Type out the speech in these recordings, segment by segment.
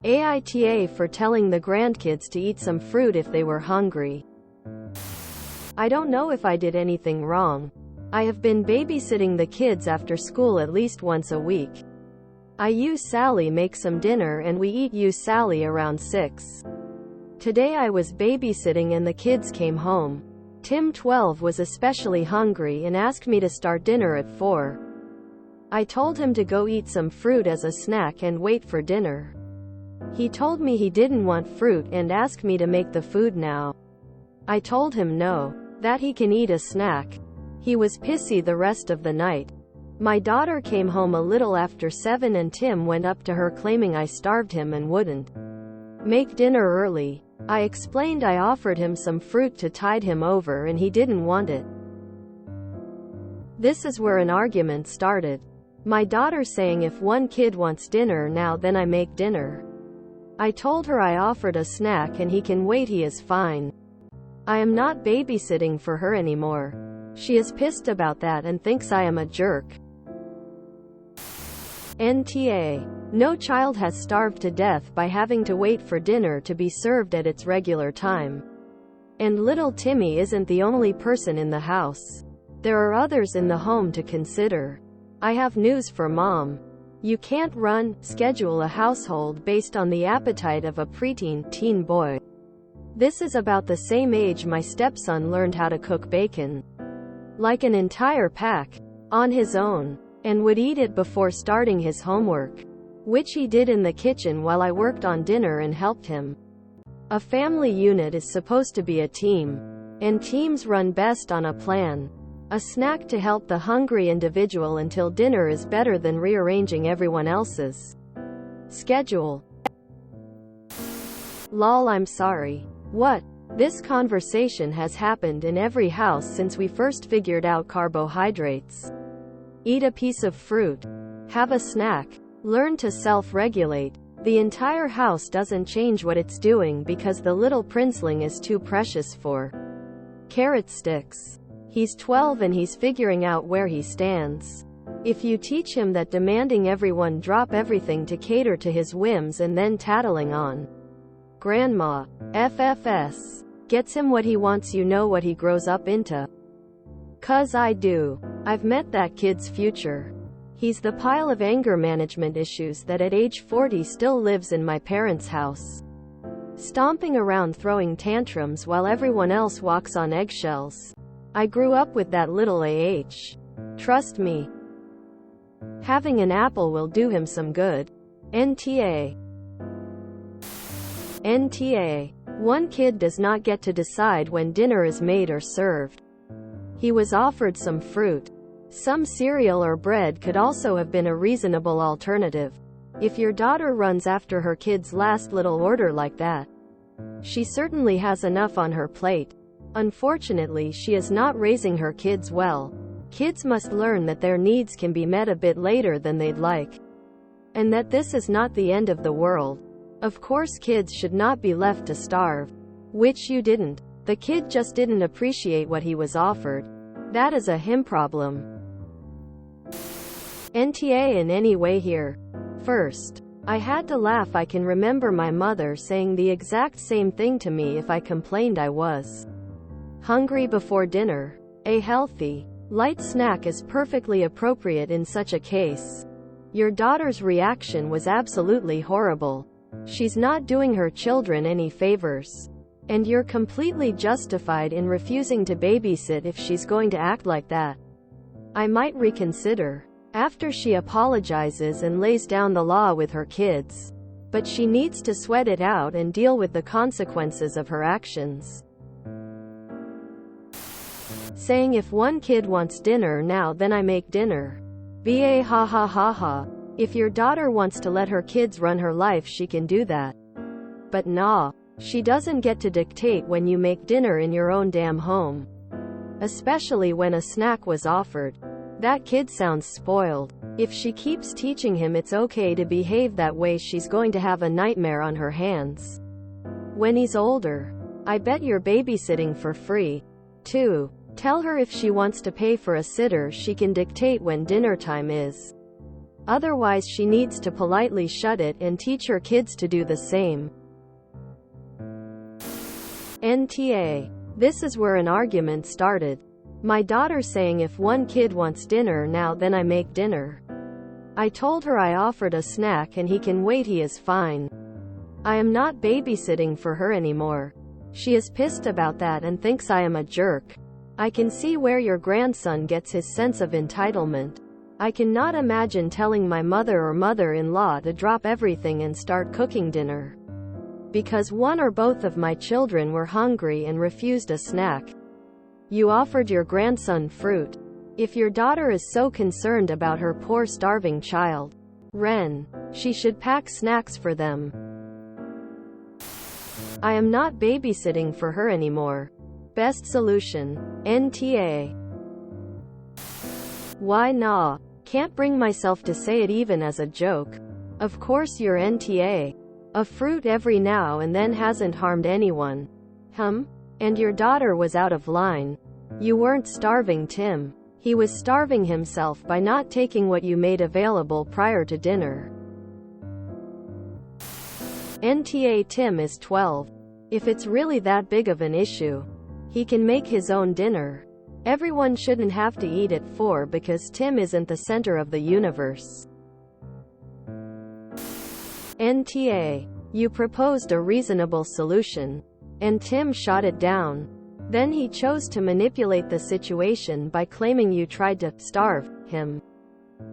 AITA for telling the grandkids to eat some fruit if they were hungry. I don't know if I did anything wrong. I have been babysitting the kids after school at least once a week. I use Sally make some dinner and we eat use Sally around 6. Today I was babysitting and the kids came home. Tim 12 was especially hungry and asked me to start dinner at 4. I told him to go eat some fruit as a snack and wait for dinner. He told me he didn't want fruit and asked me to make the food now. I told him no, that he can eat a snack. He was pissy the rest of the night. My daughter came home a little after 7 and Tim went up to her claiming I starved him and wouldn't make dinner early. I explained I offered him some fruit to tide him over and he didn't want it. This is where an argument started. My daughter saying if one kid wants dinner now then I make dinner. I told her I offered a snack and he can wait, he is fine. I am not babysitting for her anymore. She is pissed about that and thinks I am a jerk. NTA. No child has starved to death by having to wait for dinner to be served at its regular time. And little Timmy isn't the only person in the house. There are others in the home to consider. I have news for mom. You can't schedule a household based on the appetite of a preteen, teen boy. This is about the same age my stepson learned how to cook bacon. Like an entire pack. On his own. And would eat it before starting his homework. Which he did in the kitchen while I worked on dinner and helped him. A family unit is supposed to be a team. And teams run best on a plan. A snack to help the hungry individual until dinner is better than rearranging everyone else's schedule. Lol, I'm sorry. What? This conversation has happened in every house since we first figured out carbohydrates. Eat a piece of fruit. Have a snack. Learn to self-regulate. The entire house doesn't change what it's doing because the little princeling is too precious for carrot sticks. He's 12 and he's figuring out where he stands. If you teach him that demanding everyone drop everything to cater to his whims and then tattling on Grandma FFS gets him what he wants, you know what he grows up into. 'Cause I do. I've met that kid's future. He's the pile of anger management issues that at age 40 still lives in my parents' house. Stomping around throwing tantrums while everyone else walks on eggshells. I grew up with that little AH. Trust me. Having an apple will do him some good. NTA. NTA. One kid does not get to decide when dinner is made or served. He was offered some fruit. Some cereal or bread could also have been a reasonable alternative. If your daughter runs after her kid's last little order like that, she certainly has enough on her plate. Unfortunately, she is not raising her kids well. Kids must learn that their needs can be met a bit later than they'd like. And that this is not the end of the world. Of course, kids should not be left to starve. Which you didn't. The kid just didn't appreciate what he was offered. That is a him problem. NTA in any way here. First, I had to laugh. I can remember my mother saying the exact same thing to me if I complained I was hungry before dinner. A healthy, light snack is perfectly appropriate in such a case. Your daughter's reaction was absolutely horrible. She's not doing her children any favors. And you're completely justified in refusing to babysit if she's going to act like that. I might reconsider. After she apologizes and lays down the law with her kids. But she needs to sweat it out and deal with the consequences of her actions. Saying if one kid wants dinner now then I make dinner. BA ha ha ha ha. If your daughter wants to let her kids run her life she can do that. But nah. She doesn't get to dictate when you make dinner in your own damn home. Especially when a snack was offered. That kid sounds spoiled. If she keeps teaching him it's okay to behave that way she's going to have a nightmare on her hands. When he's older. I bet you're babysitting for free. 2. Tell her if she wants to pay for a sitter she can dictate when dinner time is. Otherwise she needs to politely shut it and teach her kids to do the same. NTA. This is where an argument started. My daughter saying if one kid wants dinner now then I make dinner. I told her I offered a snack and he can wait, he is fine. I am not babysitting for her anymore. She is pissed about that and thinks I am a jerk. I can see where your grandson gets his sense of entitlement. I cannot imagine telling my mother or mother-in-law to drop everything and start cooking dinner. Because one or both of my children were hungry and refused a snack. You offered your grandson fruit. If your daughter is so concerned about her poor starving child, she should pack snacks for them. I am not babysitting for her anymore. Best solution. NTA. Why nah? Can't bring myself to say it even as a joke. Of course your NTA. A fruit every now and then hasn't harmed anyone. And your daughter was out of line. You weren't starving Tim. He was starving himself by not taking what you made available prior to dinner. NTA. Tim is 12. If it's really that big of an issue, he can make his own dinner. Everyone shouldn't have to eat at 4 because Tim isn't the center of the universe. NTA. You proposed a reasonable solution, and Tim shot it down. Then he chose to manipulate the situation by claiming you tried to starve him,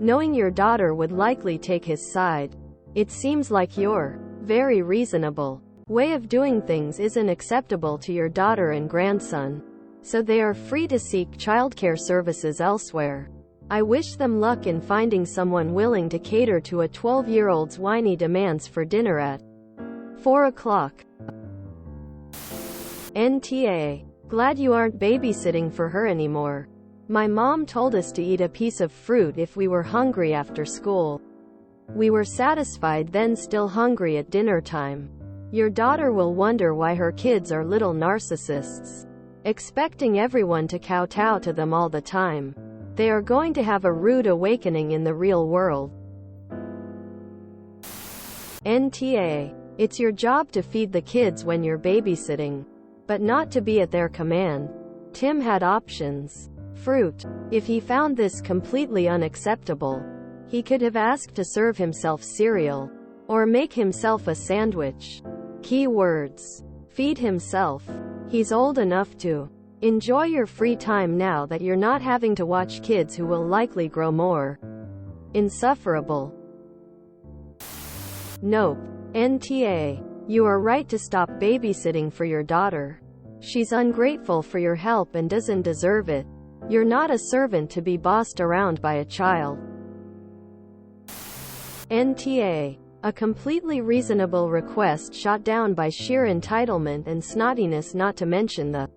knowing your daughter would likely take his side. It seems like your very reasonable way of doing things isn't acceptable to your daughter and grandson, so they are free to seek childcare services elsewhere. I wish them luck in finding someone willing to cater to a 12-year-old's whiny demands for dinner at 4 o'clock. NTA. Glad you aren't babysitting for her anymore. My mom told us to eat a piece of fruit if we were hungry after school. We were satisfied then, still hungry at dinner time. Your daughter will wonder why her kids are little narcissists, expecting everyone to kowtow to them all the time. They are going to have a rude awakening in the real world. NTA. It's your job to feed the kids when you're babysitting, but not to be at their command. Tim had options. Fruit. If he found this completely unacceptable, he could have asked to serve himself cereal, or make himself a sandwich. Key words. Feed himself. He's old enough to enjoy your free time now that you're not having to watch kids who will likely grow more insufferable. Nope. NTA. You are right to stop babysitting for your daughter. She's ungrateful for your help and doesn't deserve it. You're not a servant to be bossed around by a child. NTA. A completely reasonable request shot down by sheer entitlement and snottiness, not to mention the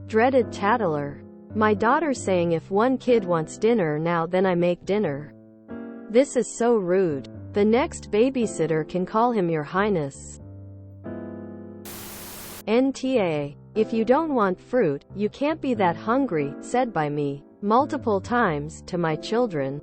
dreaded tattler. My daughter saying if one kid wants dinner now then I make dinner. This is so rude. The next babysitter can call him Your Highness. NTA. If you don't want fruit, you can't be that hungry, said by me multiple times to my children.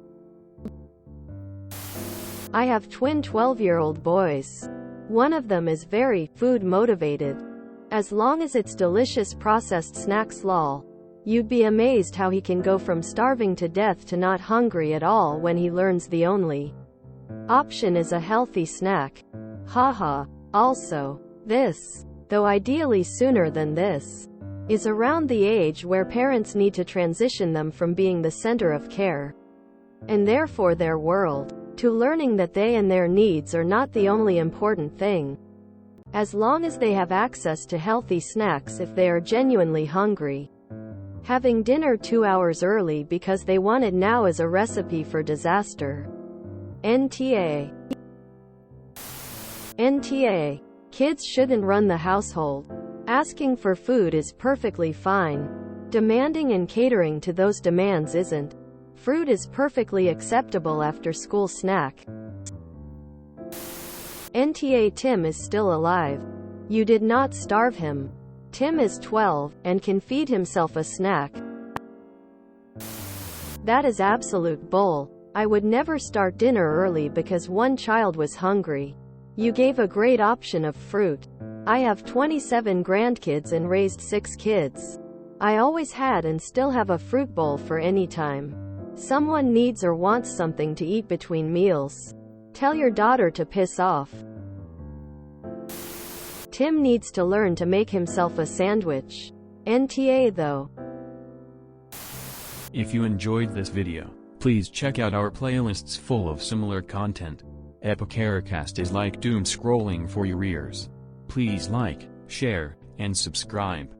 I have twin 12-year-old boys. One of them is very food motivated. As long as it's delicious processed snacks, lol. You'd be amazed how he can go from starving to death to not hungry at all when he learns the only option is a healthy snack. Haha. Also, this, though ideally sooner than this, is around the age where parents need to transition them from being the center of care, and therefore their world, to learning that they and their needs are not the only important thing. As long as they have access to healthy snacks if they are genuinely hungry. Having dinner 2 hours early because they want it now is a recipe for disaster. NTA. NTA. Kids shouldn't run the household. Asking for food is perfectly fine. Demanding and catering to those demands isn't. Fruit is perfectly acceptable after school snack. NTA. Tim is still alive. You did not starve him. Tim is 12, and can feed himself a snack. That is absolute bull. I would never start dinner early because one child was hungry. You gave a great option of fruit. I have 27 grandkids and raised 6 kids. I always had and still have a fruit bowl for any time someone needs or wants something to eat between meals. Tell your daughter to piss off. Tim needs to learn to make himself a sandwich. NTA though. If you enjoyed this video, please check out our playlists full of similar content. Epicaricast is like doom scrolling for your ears. Please like, share, and subscribe.